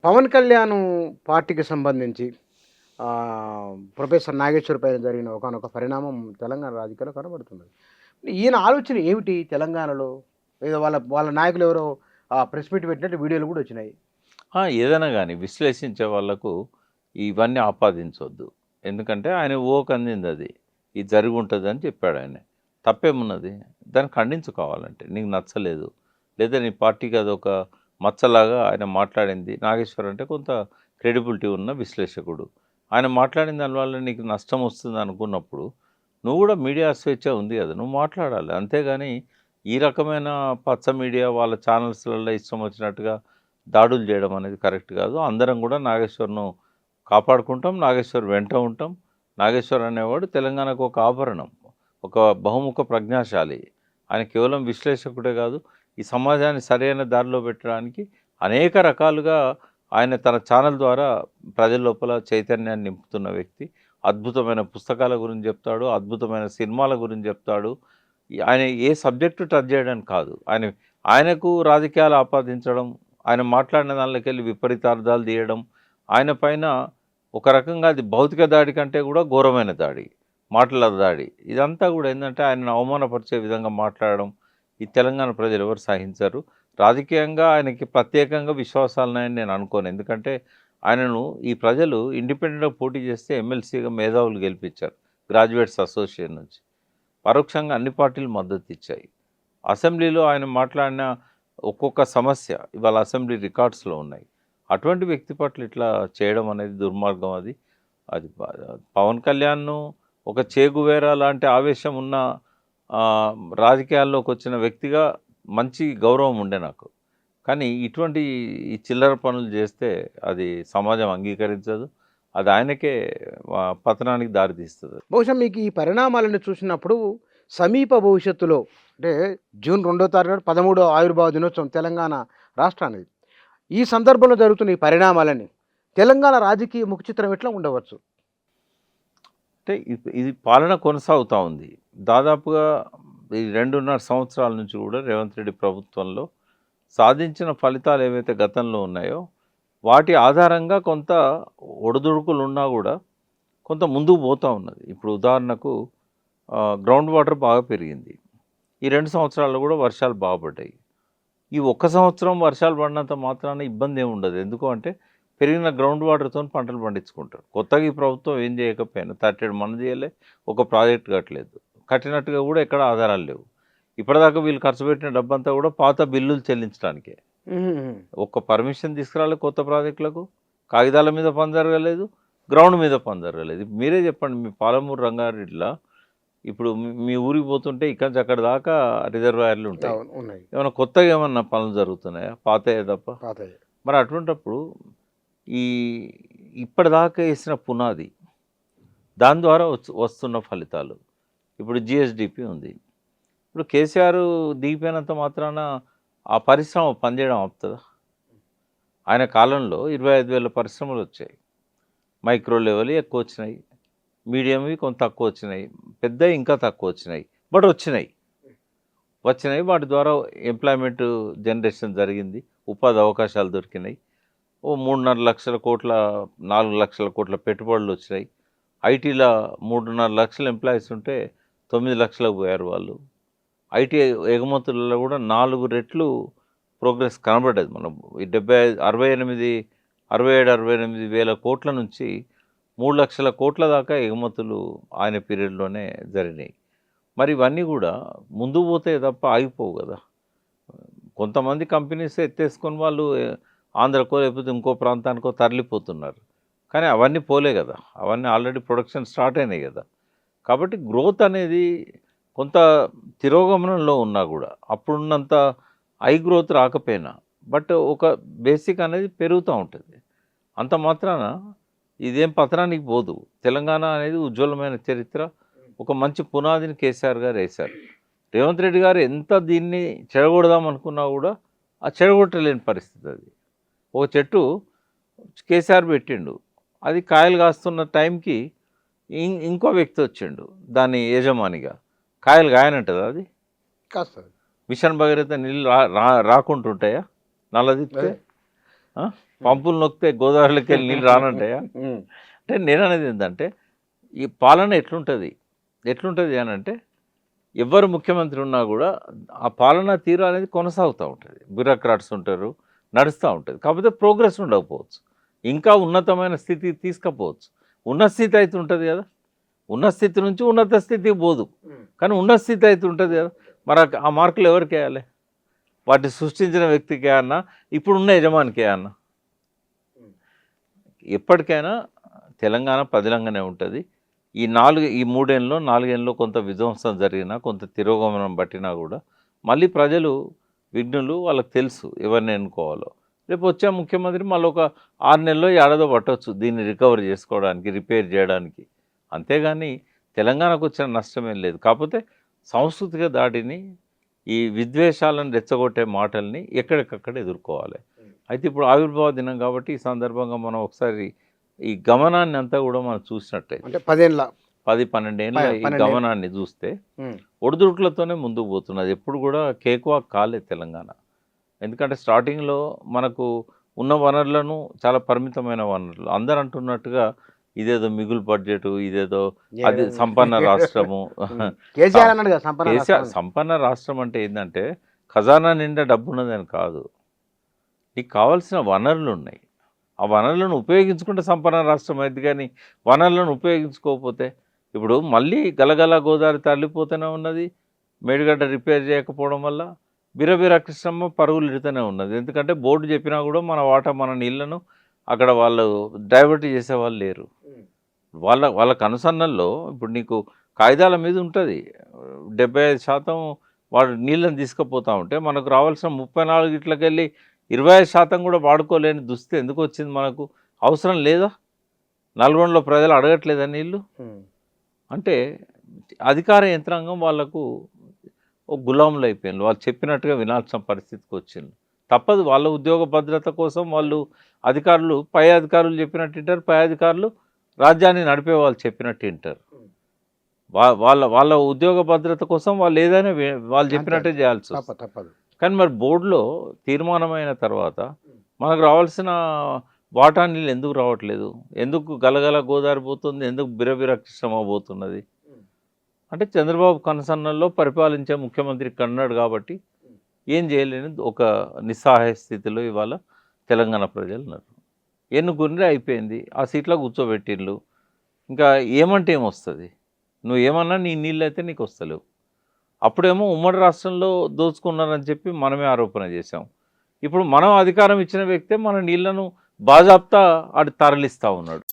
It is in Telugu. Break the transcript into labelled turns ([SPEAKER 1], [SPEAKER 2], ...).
[SPEAKER 1] పవన్ కళ్యాణ్ పార్టీకి సంబంధించి ప్రొఫెసర్ నాగేశ్వర్ పైన జరిగిన ఒకానొక పరిణామం తెలంగాణ రాజకీయాల్లో కనబడుతుంది. ఈయన ఆలోచన ఏమిటి తెలంగాణలో? ఏదో వాళ్ళ వాళ్ళ నాయకులు ఎవరో ప్రెస్ మీట్ పెట్టినట్టు వీడియోలు కూడా వచ్చినాయి.
[SPEAKER 2] ఏదైనా గాని విశ్లేషించే వాళ్ళకు ఇవన్నీ ఆపాదించొద్దు. ఎందుకంటే ఆయన ఊహకందిందది. ఇది జరిగుంటదని చెప్పాడాయన. తప్పేమున్నది? దాన్ని ఖండించుకోవాలంటే. నీకు నచ్చలేదు. లేదా నీ పార్టీకి అదొక మచ్చలాగా ఆయన మాట్లాడింది. నాగేశ్వర్ అంటే కొంత క్రెడిబిలిటీ ఉన్న విశ్లేషకుడు. ఆయన మాట్లాడిన దానివల్ల నీకు నష్టం వస్తుందనుకున్నప్పుడు, నువ్వు కూడా మీడియా స్వేచ్ఛ ఉంది కదా! నువ్వు మాట్లాడాలి. అంతేగాని ఈ రకమైన పచ్చ మీడియా వాళ్ళ ఛానల్స్‌లలో ఇష్టం వచ్చినట్టుగా దాడులు చేయడం అనేది కరెక్ట్ కాదు. అందరం కూడా నాగేశ్వర్‌ను కాపాడుకుంటాం. నాగేశ్వర్ వెంట ఉంటాం. నాగేశ్వర్ అనేవాడు తెలంగాణకు ఒక ఆభరణం. ఒక బహుముఖ ప్రజ్ఞాశాలి. ఆయన కేవలం విశ్లేషకుడే కాదు, ఈ సమాజాన్ని సరైన దారిలో పెట్టడానికి అనేక రకాలుగా ఆయన తన ఛానల్ ద్వారా ప్రజల లోపల చైతన్యాన్ని నింపుతున్న వ్యక్తి. అద్భుతమైన పుస్తకాల గురించి చెప్తాడు. అద్భుతమైన సినిమాల గురించి చెప్తాడు. ఆయన ఏ సబ్జెక్టు టచ్ చేయడానికి కాదు. ఆయనకు రాజకీయాలు ఆపాదించడం, ఆయన మాట్లాడిన దానిలోకెళ్ళి విపరీతార్థాలు తీయడం, ఆయన పైన ఒక రకంగా అది భౌతిక దాడి కంటే కూడా ఘోరమైన దాడి, మాటల దాడి. ఇదంతా కూడా ఏంటంటే ఆయనను అవమానపరిచే విధంగా మాట్లాడడం ఈ తెలంగాణ ప్రజలు ఎవరు సహించరు. రాజకీయంగా ఆయనకి ప్రత్యేకంగా విశ్వాసాలున్నాయని నేను అనుకోను. ఎందుకంటే ఆయనను ఈ ప్రజలు ఇండిపెండెంట్‌గా పోటీ చేస్తే ఎమ్మెల్సీగా మేధావులు గెలిపించారు గ్రాడ్యుయేట్స్ అసోసియేషన్ నుంచి. పరోక్షంగా అన్ని పార్టీలు మద్దతు ఇచ్చాయి. అసెంబ్లీలో ఆయన మాట్లాడిన ఒక్కొక్క సమస్య ఇవాళ అసెంబ్లీ రికార్డ్స్‌లో ఉన్నాయి. అటువంటి వ్యక్తి పట్ల ఇట్లా చేయడం అనేది దుర్మార్గం అది. అది పవన్ కళ్యాణ్‌ను ఒక చేగువేరా లాంటి ఆవేశం ఉన్న రాజకీయాల్లోకి వచ్చిన వ్యక్తిగా మంచి గౌరవం ఉండే నాకు. కానీ ఇటువంటి ఈ చిల్లర పనులు చేస్తే అది సమాజం అంగీకరించదు. అది ఆయనకే పతనానికి దారితీస్తది.
[SPEAKER 1] బహుశా మీకు ఈ పరిణామాలను చూసినప్పుడు సమీప భవిష్యత్తులో అంటే జూన్ 2వ తారీఖు నాడు 13వ ఆవిర్భావ దినోత్సవం తెలంగాణ రాష్ట్రానిది. ఈ సందర్భంలో జరుగుతున్న ఈ పరిణామాలని తెలంగాణ రాజకీయ ముఖ చిత్రం ఎట్లా ఉండవచ్చు?
[SPEAKER 2] అంటే ఇది పాలన కొనసాగుతూ ఉంది. దాదాపుగా ఈ 2.5 సంవత్సరాల నుంచి కూడా రేవంత్ రెడ్డి ప్రభుత్వంలో సాధించిన ఫలితాలు ఏవైతే గతంలో ఉన్నాయో వాటి ఆధారంగా కొంత ఒడిదుడుకులు ఉన్నా కూడా కొంత ముందుకు పోతూ ఉన్నది. ఇప్పుడు ఉదాహరణకు గ్రౌండ్ వాటర్ బాగా పెరిగింది. ఈ 2 సంవత్సరాల్లో కూడా వర్షాలు బాగా పడ్డాయి. ఈ ఒక్క సంవత్సరం వర్షాలు పడినంత మాత్రాన ఇబ్బంది ఏమి ఉండదు. ఎందుకు అంటే పెరిగిన గ్రౌండ్ వాటర్తో పంటలు పండించుకుంటారు. కొత్తగా ఈ ప్రభుత్వం ఏం చేయకపోయినా 37 మన చేయలే, ఒక ప్రాజెక్ట్ కట్టలేదు. కట్టినట్టుగా కూడా ఎక్కడ ఆధారాలు లేవు. ఇప్పటిదాకా వీళ్ళు ఖర్చు పెట్టిన డబ్బంతా కూడా పాత బిల్లులు చెల్లించడానికే. ఒక్క పర్మిషన్ తీసుకురాలి కొత్త ప్రాజెక్టులకు. కాగితాల మీద పని జరగలేదు, గ్రౌండ్ మీద పని జరగలేదు. మీరే చెప్పండి, మీ పాలమూరు రంగారెడ్డిలో ఇప్పుడు మీ ఊరికి పోతుంటే ఇక్కడి నుంచి అక్కడ దాకా రిజర్వాయర్లు ఉంటాయి. ఏమైనా కొత్తగా ఏమన్నా పనులు జరుగుతున్నాయా? పాతయే తప్ప. మరి అటువంటప్పుడు ఈ ఇప్పటిదాకా వేసిన పునాది, దాని ద్వారా వస్తున్న ఫలితాలు. ఇప్పుడు జిఎస్డిపి ఉంది. ఇప్పుడు కేసీఆర్ దిగిపోయినంత మాత్రాన ఆ పరిశ్రమ పనిచేయడం ఆపుతుందా? ఆయన కాలంలో 25,000 పరిశ్రమలు వచ్చాయి. మైక్రో లెవెల్ ఎక్కువ వచ్చినాయి, మీడియంవి కొంత తక్కువ వచ్చినాయి, పెద్దవి ఇంకా తక్కువ వచ్చినాయి. బట్ వచ్చినాయి. వాటి ద్వారా ఎంప్లాయ్మెంట్ జనరేషన్ జరిగింది, ఉపాధి అవకాశాలు దొరికినాయి. ఓ 3.5 లక్షల కోట్ల 4 లక్షల కోట్ల పెట్టుబడులు వచ్చినాయి. ఐటీలో 3.5 లక్షల ఎంప్లాయీస్ ఉంటే 9 లక్షలకు పోయారు వాళ్ళు. ఐటీ ఎగుమతులలో కూడా 4 రెట్లు ప్రోగ్రెస్ కనబడ్డది. మనం ఈ 67 వేల కోట్ల నుంచి 3 లక్షల కోట్ల దాకా ఎగుమతులు ఆయన పీరియడ్లోనే జరిగినాయి. మరి ఇవన్నీ కూడా ముందుకు పోతే తప్ప ఆగిపోవు కదా. కొంతమంది కంపెనీస్ ఎత్తేసుకొని వాళ్ళు ఆంధ్రకో లేకపోతే ఇంకో ప్రాంతానికో తరలిపోతున్నారు. కానీ అవన్నీ పోలే కదా, అవన్నీ ఆల్రెడీ ప్రొడక్షన్ స్టార్ట్ అయినాయి కదా. కాబట్టి గ్రోత్ అనేది కొంత తిరోగమనంలో ఉన్నా కూడా అప్పుడున్నంత హై గ్రోత్ రాకపోయినా బట్ ఒక బేసిక్ అనేది పెరుగుతూ ఉంటుంది. అంత మాత్రాన ఇదేం పతనానికి పోదు. తెలంగాణ అనేది ఉజ్వలమైన చరిత్ర, ఒక మంచి పునాదిని కేసీఆర్ గారు వేశారు. రేవంత్ రెడ్డి గారు ఎంత దీన్ని చెడగొడదాం అనుకున్నా కూడా ఆ చెడగొట్టలేని పరిస్థితి. అది ఒక చెట్టు కేసీఆర్ పెట్టిండు, అది కాయలు కాస్తున్న టైంకి ఇంకో వ్యక్తి వచ్చిండు దాని యజమానిగా. కాయలు కాయనంటది అది
[SPEAKER 1] కాస్తుంది.
[SPEAKER 2] మిషన్ భగీరథ నీళ్ళు రాకుంటుంటాయా నల్లదిప్తే? పంపులు నొక్కితే గోదావరిలోకి వెళ్ళి నీళ్ళు రానంటాయా? అంటే నేను అనేది ఏంటంటే ఈ పాలన ఎట్లుంటుంది అని అంటే ఎవరు ముఖ్యమంత్రి ఉన్నా కూడా ఆ పాలనా తీరు అనేది కొనసాగుతూ ఉంటుంది. బ్యూరోక్రాట్స్ ఉంటారు, నడుస్తూ ఉంటుంది. కాకపోతే ప్రోగ్రెస్ ఉండకపోవచ్చు, ఇంకా ఉన్నతమైన స్థితికి తీసుకపోవచ్చు. ఉన్న స్థితి అయితే ఉంటుంది కదా, ఉన్న స్థితి నుంచి ఉన్నత స్థితికి పోదు, కానీ ఉన్న స్థితి అయితే ఉంటుంది కదా. మరి ఆ మార్కులు ఎవరికి వేయాలి? వాటిని సృష్టించిన వ్యక్తికి అన్నా, ఇప్పుడున్న యజమానికి అన్నా? ఎప్పటికైనా తెలంగాణ పదిలంగానే ఉంటుంది. ఈ 3 ఏళ్ళలో 4 ఏళ్ళలో కొంత విధ్వంసం జరిగినా, కొంత తిరోగమనం పట్టినా కూడా మళ్ళీ ప్రజలు విఘ్నులు, వాళ్ళకి తెలుసు ఎవరిని ఎన్నుకోవాలో. రేపు వచ్చే ముఖ్యమంత్రి మళ్ళీ ఒక 6 నెలల్లో ఏడాదో పట్టవచ్చు దీన్ని రికవర్ చేసుకోవడానికి, రిపేర్ చేయడానికి. అంతేగాని తెలంగాణకు వచ్చిన నష్టమేం లేదు. కాకపోతే సాంస్కృతిక దాడిని, ఈ విద్వేషాలను రెచ్చగొట్టే మాటల్ని ఎక్కడికక్కడ ఎదుర్కోవాలి. అయితే ఇప్పుడు ఆవిర్భావ దినం కాబట్టి ఈ సందర్భంగా మనం ఒకసారి ఈ గమనాన్ని అంతా కూడా మనం చూసినట్టయితే,
[SPEAKER 1] అంటే 10-12
[SPEAKER 2] ఏళ్ళ ఈ గమనాన్ని చూస్తే ఒడిదుడుకులతోనే ముందుకు పోతున్నది. ఎప్పుడు కూడా కేక్వాక్ కాలేదు తెలంగాణ. ఎందుకంటే స్టార్టింగ్లో మనకు ఉన్న వనరులను చాలా పరిమితమైన వనరులు, అందరు అంటున్నట్టుగా ఇదేదో మిగులు బడ్జెట్, ఇదేదో అది సంపన్న రాష్ట్రము. సంపన్న రాష్ట్రం అంటే ఏంటంటే ఖజానా నిండా డబ్బు ఉన్నదని కాదు, నీకు కావాల్సిన వనరులు ఉన్నాయి. ఆ వనరులను ఉపయోగించుకుంటే సంపన్న రాష్ట్రం అయింది. కానీ వనరులను ఉపయోగించుకోకపోతే ఇప్పుడు మళ్ళీ గలగల గోదావరి తరలిపోతూనే ఉన్నది. మేడిగడ్డ రిపేర్ చేయకపోవడం వల్ల బిరబిర కృష్ణమ్మ పరుగులు ఇడుతూనే ఉన్నది. ఎందుకంటే బోర్డు చెప్పినా కూడా మన వాటా, మన నీళ్లను అక్కడ వాళ్ళు డైవర్ట్ చేసేవాళ్ళు లేరు. వాళ్ళ కనుసన్నల్లో ఇప్పుడు నీకు కాగితాల మీద ఉంటుంది 75% వాడు నీళ్ళని తీసుకుపోతూ ఉంటే, మనకు రావాల్సిన 34 ఇట్లకి వెళ్ళి 25% కూడా వాడుకోలేని దుస్థితి ఎందుకు వచ్చింది మనకు? అవసరం లేదా? నల్గొండలో ప్రజలు అడగట్లేదా నీళ్ళు? అంటే అధికార యంత్రాంగం వాళ్ళకు గులాములు అయిపోయింది. వాళ్ళు చెప్పినట్టుగా వినాల్సిన పరిస్థితికి వచ్చింది. తప్పదు, వాళ్ళ ఉద్యోగ భద్రత కోసం వాళ్ళు అధికారులు, పై అధికారులు చెప్పినట్టు వింటారు, పై అధికారులు రాజ్యాన్ని నడిపే వాళ్ళు చెప్పినట్టు వింటారు. వాళ్ళ ఉద్యోగ భద్రత కోసం వాళ్ళు ఏదైనా వాళ్ళు చెప్పినట్టే చేయాల్సి వస్తుంది. కానీ మరి బోర్డులో తీర్మానమైన తర్వాత మనకు రావాల్సిన వాటా నీళ్ళు ఎందుకు రావట్లేదు? ఎందుకు గలగల గోదావరి పోతుంది? ఎందుకు బిరబిర కృష్ణమ్మ పోతున్నది? అంటే చంద్రబాబు కనసన్నల్లో పరిపాలించే ముఖ్యమంత్రి కన్నాడు కాబట్టి ఏం చేయలేని ఒక నిస్సహాయ స్థితిలో ఇవాళ తెలంగాణ ప్రజలు ఉన్నారు. ఎన్నుకుని అయిపోయింది, ఆ సీట్లో కూర్చోబెట్టిళ్ళు. ఇంకా ఏమంటే ఏమొస్తుంది? నువ్వు ఏమన్నా నీ నీళ్ళు అయితే నీకు వస్తలేవు. అప్పుడేమో ఉమ్మడి రాష్ట్రంలో దోచుకున్నారని చెప్పి మనమే ఆరోపణ చేశాం. ఇప్పుడు మనం అధికారం ఇచ్చిన వ్యక్తే మన నీళ్లను బాజాప్తా తరలిస్తూ ఉన్నాడు.